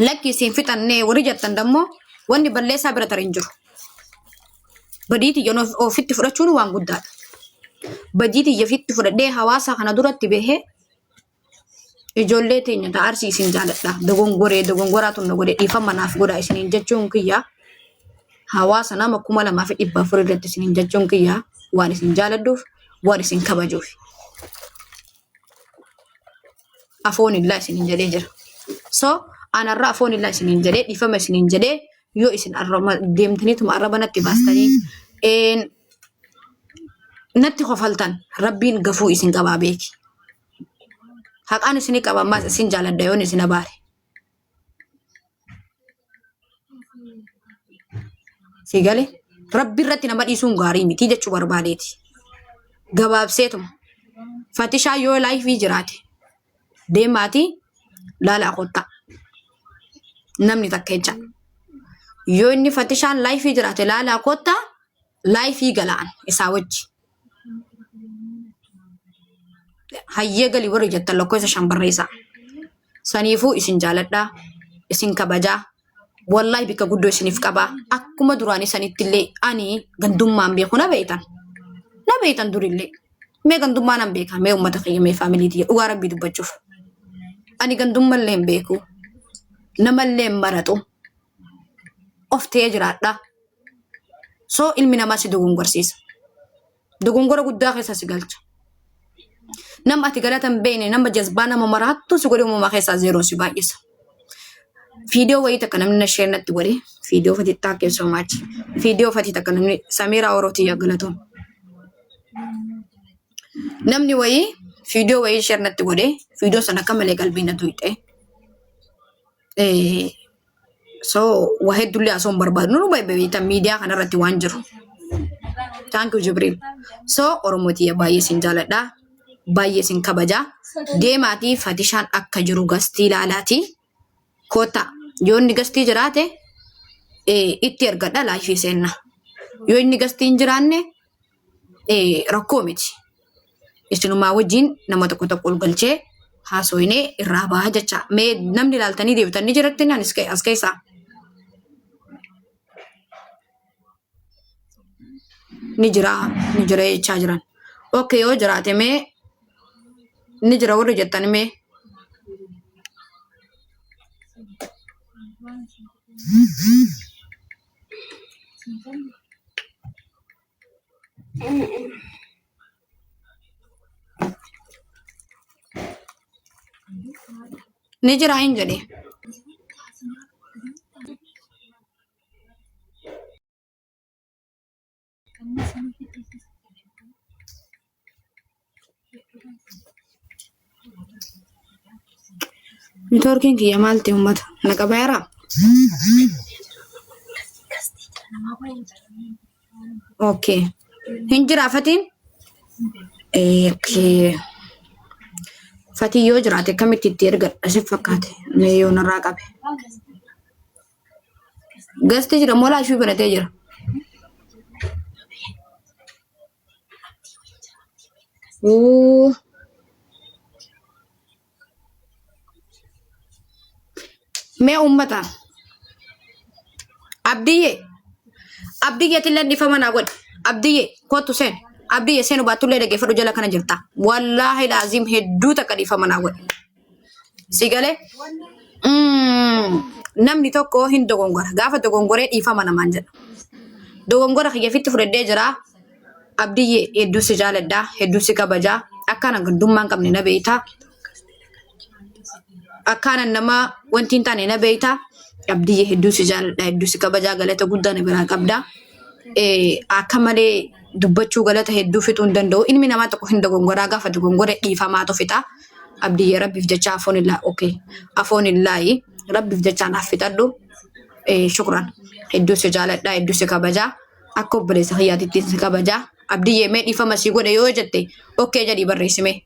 lakki isin fixannee warri jettan dammoo wanni balleessaa bira tarin jiru. Badiiti yoon ofitti fudhachuun waan guddaadha. Badiiti yafitti fudhadhee hawaasa kana duratti bahee ijoollee teenya ta'a arsii isin jaaladha. Dogongoraa tunna godhe dhiifama naaf godha isiniin jechuun kiyya. Hawaasa nama 2,400 irratti isiniin jechuun kiyya waan isin jaaladduuf waan isin kabajuuf. Afoon illaa isiniin jedhee jira. So anarraa afoon illaa isiniin jedhee dhiifama isiniin jedhee yoo isin deemtaniituma arraba natti baastanii natti kofaltan rabbiin gafuu isin qabaa beeki. Haqaan isinii qaba ammaas isin jaaladha yoon isin abaare. Si galee rabbi irratti nama dhiisuun gaarii miti jechuu barbaadeeti. Gabaabseetuma Fatishaa yoo laayifii jiraate deemaatii laalaa kottaa namni takka jecha. Yoo inni Fatishaan laayifii jiraate laalaa kottaa laayifii galaan isaa wajji. Hayyee galii warri jettan lakkoofsa 5 barreessaa. Saniifuu isin jaaladhaa, isin kabajaa. Wallahi bika guddoo isiniif qabaa. Akkuma duraanii sanitti illee ani gandummaan beeku na beeytan durillee. Mee gandummaan an beeka, mee uummata kiyya, mee faamiliitii dhugaa rabbii dubbachuuf. Ani gandummallee hin beeku, namallee hin maratu. Of ta'ee jiraadha. So ilmi namaa si dogongorsiisa. Dogongora guddaa keessa si galcha. Nama ati galatan beene nama jazbaa nama maraattu si godhe uumamaa keessaa zeeroon si baay'isa. Video wayii takka namni na share natti godhe. Video fati thank you so much. Video fati takka namni Samiraa Orootii galatoon. Namni wayii video wayii share natti godhe. Video sana akka malee qalbii na tuyxe. So waa heddullee asoon barbaadu. Nunu beektan miidiyaa kanarratti waan jiru. Thank you Jibril. So Oromootii baay'ee sin jaaladha. Baay'ee sin kabajaa. Deemaatii Fatishaan akka jiru gastii ilaalaati. Kota yoo inni gastii jiraate itti ergadha laayifii seenna. Yoo inni gastii hin jiraanne rakkoo miti. Isinumaa wajjin nama tokko ol galchee haasoinee irraa baha jecha. Mee namni ilaaltanii deebitanii jiratti as keessaa. Ni jira jechaa jiran. Okay yoo jiraate mee ni jira warri jettan mee. Ni jira hin jedhe. Networking kiyya maalti uummata naqa bayaraa. Okay. Hin jira Fatiin? Okay. Fatii yoo jiraate akkamitti itti ergadha asif fakkaate mee yoo narraa qabe. Gasti jira moo laayifii banatee jira? Mee uummata Abdiyyee tilleen dhiifama naa godhe. Abdiyyee kootu seen. Abdiyyee seen baatullee dhageeffadhu jala kana jirta. Wallaahi laazim hedduu takka dhiifama naa godhe. Si galee? Namni tokko hin dogongora. Gaafa dogongoree dhiifama namaan jedha. Dogongora kiyyafitti fudhadhee jira. Abdiyyee hedduu si jaaladhaa, hedduu si kabajaa. Akkana gandummaan qabne na beeytaa. Akkana nama wanti hin taane na beeytaa. Abdiyyee hedduu si jaaladhaa, hedduu si kabajaa galata guddaa na biraa qabdaa. Akka malee dubbachuu galata hedduu fixuu hin danda'u. Ilmi namaa tokko hin dogongoraa gaafa dogongore dhiifamaa tofita. Abdiyyee rabbiif jecha afoon illaa okay. Afoon illaayi rabbiif jecha naaf fixadhu. Shukran. Hedduu si jaaladhaa, hedduu si kabajaa. Akka obboleessa kiyyaatitti si kabajaa. Abdiyyee mee dhiifama sii godhe yoo jette okay jedhii barreessime.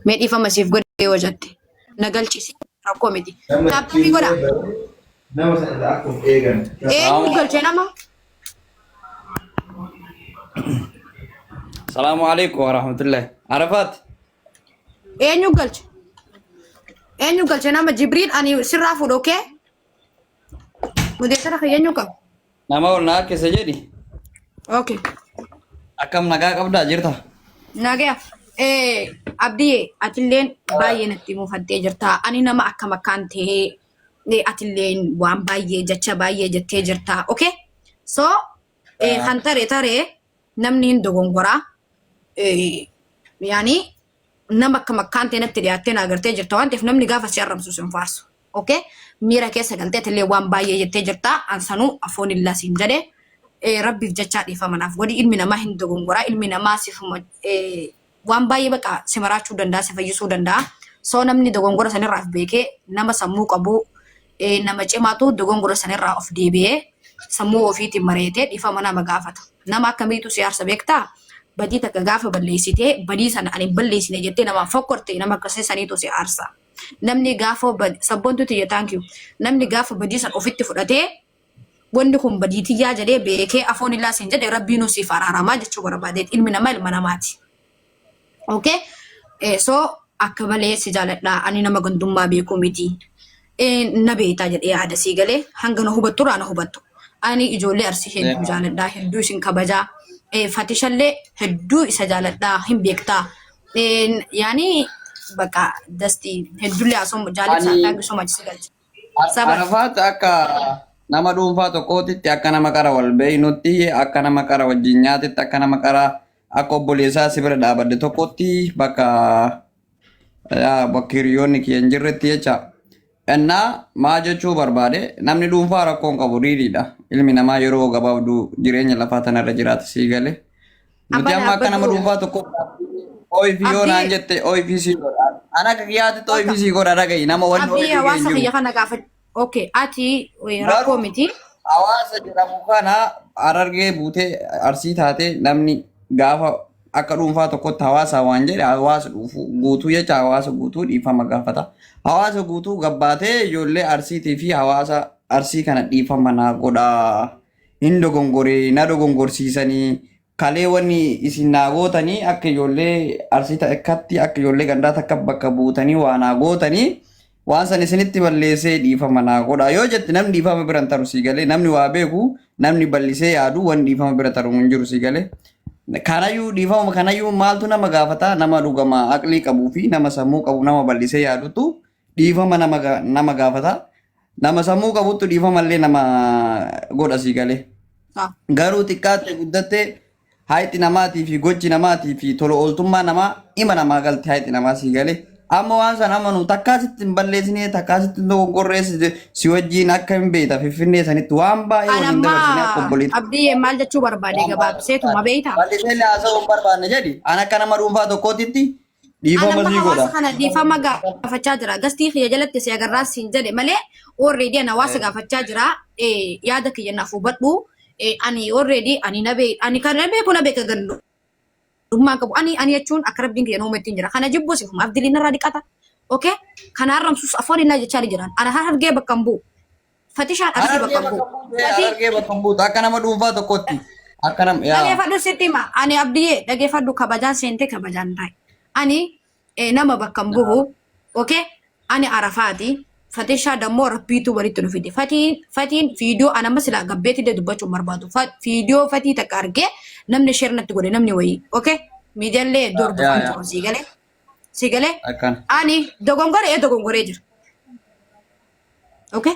Mee dhiifama siif godhe yoo jette na galchisi rakkoo miti. Taappi godha. Nama sana akkuma eegan. Galchee nama. Assalamu alaikum warahmatullahi. Arafat. Eenyu galche nama Jibril ani sirraa fuudhu okay? Mudeessara fayyanyuu qabu. Nama ol naa keessa jedhi. Okay. Akkam nagaa qabdaa jirta? Nagaya. Abdii atilleen baay'ee natti muufattee jirta. Ani nama akkam akkaan ta'ee atilleen waan baay'ee jecha baay'ee jettee jirta. Okay? So kan taree namni hin dogongoraa. Yaani nama akkam akkaan ta'e natti dhiyaattee na agartee jirta waan ta'eef namni gaafa si arrabsu sin faarsu. Okay? Miira keessa galtee atillee waan baay'ee jettee jirta. Ansanuu afoon illaa siin jedhee. Rabbiif jechaa dhiifamanaaf godhi ilmi namaa hin dogongoraa ilmi namaa sifuma waan baay'ee baqa si maraachuu danda'a si fayyisuu danda'a. So namni dogongora sanirraa of beekee nama sammuu qabu nama cimaatu dogongora sanirraa of deebi'ee sammuu ofiitiin mareetee dhiifama nama gaafata. Nama akkamiitu si aarsa beektaa? Badii takka gaafa balleessitee badii sana ani balleessine jettee nama fokkorte nama akkasii saniitu si aarsa. Namni gaafa sabboontu tiyya taankiyu namni gaafa badii san ofitti fudhatee wanni kun badiitiyyaa jedhee beekee afoon illaa siin jedhe rabbiin siif araaramaa jechuu barbaadeet ilmi namaa ilma namaati. Okay? So akka malee si jaaladha ani nama gandummaa beekuu miti. Na beektaa jedhee yaada sii galee hanga na hubattu irraa na hubattu. Ani ijoollee arsii hedduu jaaladhaa hedduu isin kabajaa. Fatishallee hedduu isa jaaladhaa hin beektaa. Yaani bakka dasti hedduullee asuma jaaladhaa thank you so much si galcha. Arafaat akka nama dhuunfaa tokkootitti akka nama qara wal beeynutti akka nama qara wajjin nyaatitti akka nama qara akka obboleessaa si bira dhaabadde tokkotti bakka hiriyoonni kiyya hin jirretti jecha. Innaa maa jechuu barbaade namni dhuunfaa rakkoon qabu riidhiidha. Ilmi namaa yeroo gabaabduu jireenya lafaa tanarra jiraata sii galee. Nuti amma akka nama dhuunfaa tokko OIV yoo naan jette OIV sii godha. Ana akka kiyyaatti OIV sii godha dhaga'i nama wanni OIV hawaasa kiyya kana gaafadhu. Okay, ati rakkoo miti. Hawaasa jedhamu kana Harargee buutee Arsii taate namni gaafa akka dhuunfaa tokkotti hawaasa waan jedhe hawaasa guutuu jecha hawaasa guutuu dhiifama gaafata. Hawaasa guutuu gabbaatee ijoollee Arsiitii fi hawaasa Arsii kana dhiifama naa godhaa. Hin dogongoree na dogongorsiisanii kalee wanni isin naa gootanii akka ijoollee Arsii takkatti akka ijoollee gandaa takka bakka buutanii waa naa gootanii. Waan san isinitti balleessee dhiifama naa godha yoo jette namni dhiifama bira taru sii galee namni waa beeku namni ballisee yaadu waan dhiifama bira taru hin jiru sii galee. Kanayyuu dhiifama kanayyuu maaltu nama gaafata nama dhugama aqlii qabuu fi nama sammuu qabu nama ballisee yaadutu dhiifama nama gaafata. Nama sammuu qabutu dhiifamallee nama godha sii galee. Garuu xiqqaatte guddatte hayti namaatii fi gochi namaatii fi tola ooltummaa namaa ima namaa galte hayti namaa sii galee. Amma waan san amanu takkaasitti hin balleessine takkaasitti dogongorreessite si wajjin akka hin beekta finfinnee sanitti waan baay'ee waliin dabarsine akka obboleetti. Abdii maal jechuu barbaade gabaabseetuma beektaa? Bal'isee haasa'uu hin barbaanne jedhi ana akka nama dhuunfaa tokkootitti dhiifama sii godha. Hawaasa kana dhiifama gaafachaa jira gastii kiyya jalatti si agarraa siin jedhe malee already ana hawaasa gaafachaa jira yaada kiyya naaf hubadhu ani already ani kan beeku na beeka gandu. Rumah kabu ani jechuun akka rabbiin kiyya nama ittiin jira. Kana jibbuus ifuma abdiliin irraa dhiqata. Okay? Kana arrabsuus afoon innaa jechaa jiran. Ana hargee bakka hin bu'u. Fatishaan arsii bakka hin bu'u. Hargee bakka hin bu'u. Akka nama dhuunfaa tokkotti. Akka nama yaa. Dhageeffadhu sitti hima. Ani abdiyyee dhageeffadhu kabajaan seentee kabajaan taa'e. Ani nama bakka hin bu'u. Okay? Ani arafaati. Fatishaa dammoo rabbiitu walitti nu fide. Fatiin fiidiyoo ana masila gabbeetti dubbachuun barbaadu. Fiidiyoo fatii takka argee namni sheer natti godhe namni wayii. Okay? Miidiyaalee dorgoman jiru sii galee. Sii galee? Ani dogongoree jira. Okay?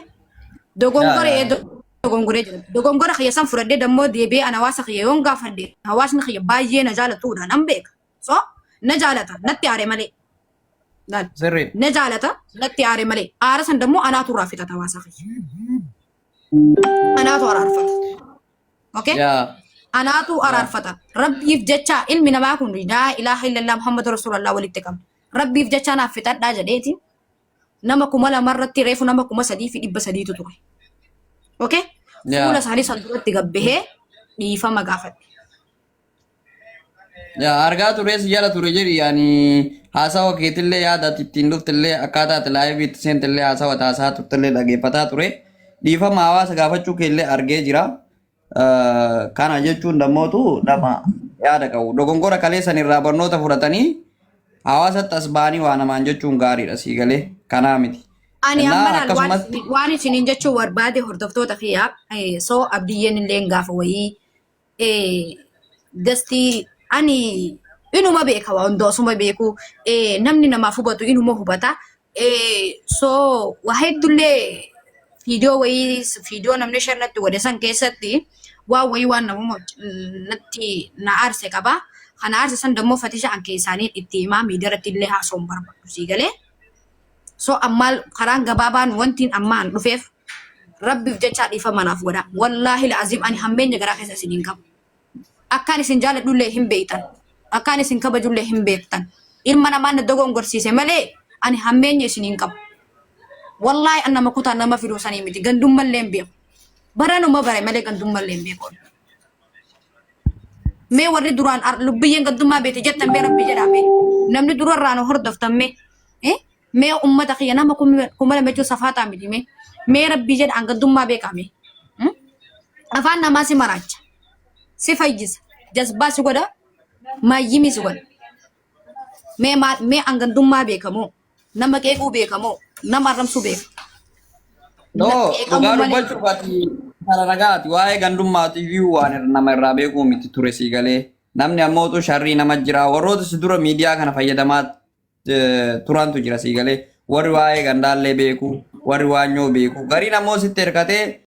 Dogongoree jira. Dogongora kiyya san fudhadhee dammoo deebi'ee ana hawaasa kiyya yoon gaafadhe hawaasni kiyya baay'ee na jaalatuudha nan beeka. So na jaalata natti aare malee. Ne jaalata natti aare malee. Aara san dammoo anaatu irraa fixata hawaasa kiyya. Anaatu araarfata. Okay? Anaatu araarfata. Rabbiif jecha ilmi namaa kun laa ilaaha illallah Muhammadu Rasulullah walitti qabna. Rabbiif jecha naaf fixadhaa jedheeti. Nama kuma lamarratti reefu nama kuma 3,300 ture. Okay? Fuula isaanii san duratti gabbahee dhiifama gaafadhe. Argaa ture si jala ture jedhi yaani haasawa keetillee yaada ittiin dhuftillee akkaataa ati laayiviitti seentillee haasawa taasaa turtillee dhageeffataa ture. Dhiifama hawaasa gaafachuu keellee argee jira. Kana jechuun dammootu nama yaada qabu. Dogongora kaleessan irraa barnoota fudhatanii hawaasatti as ba'anii waa namaan jechuun gaariidha sii galee kanaa miti. Ani Innaa amma akkasumatti waan isiniin jechuu barbaade hordoftoota kiyyaa soo abdiyyeen illee gaafa wayii gastii ani inuma beeka waa hunda osuma beeku namni namaaf hubatu inuma hubata soo waa heddullee fiidiyoo namni shanatti godhe san keessatti waa wayii waan namuma natti na aarse qaba. Kana aarse san dammoo fatisha an keessaanii itti himaa miidiyaratti illee haasoon barbaadu sii galee. So ammal karaan gabaabaan wantiin ammaan dhufeef rabbiif jecha dhiifama naaf godha. Wallaahi la'azim ani hammeenya garaa keessa isiniin qabu. Akkaan isin jaaladhullee hin beektan. Akkaan isin kabajullee hin beektan. Ilma namaan na dogongorsiise malee ani hammeenya isiniin qabu. Wallaahi an nama kutaa nama fiduu sanii miti gandummallee hin beeku. Baranuma bare malee gandummallee hin beeku. Mee warri duraan lubbiyyeen gandummaa beete jettan mee rabbi jedhame. Namni durarraan hordoftan mee. Mee ummata kiyya nama kuma lama jechuun safaataa miti mee rabbii jedha angaddummaa beekame. Afaan namaa si maraacha. Si fayyisa. Jazbaa si godha. Maayyimii si godha. Mee angaddummaa beekamu. Nama qeequu beekamu. Nama arrabsuu beekamu. No, dhugaa dubbachuudhaati kana nagaati waa'ee gandummaatiif waan nama irraa beekuu miti ture sii galee namni ammootu sharrii nama jira warroota si dura miidiyaa kana fayyadamaa turantu jira sii galee warri waa'ee gandaallee beeku warri waanyoo beeku gariin ammoo sitti hirkatee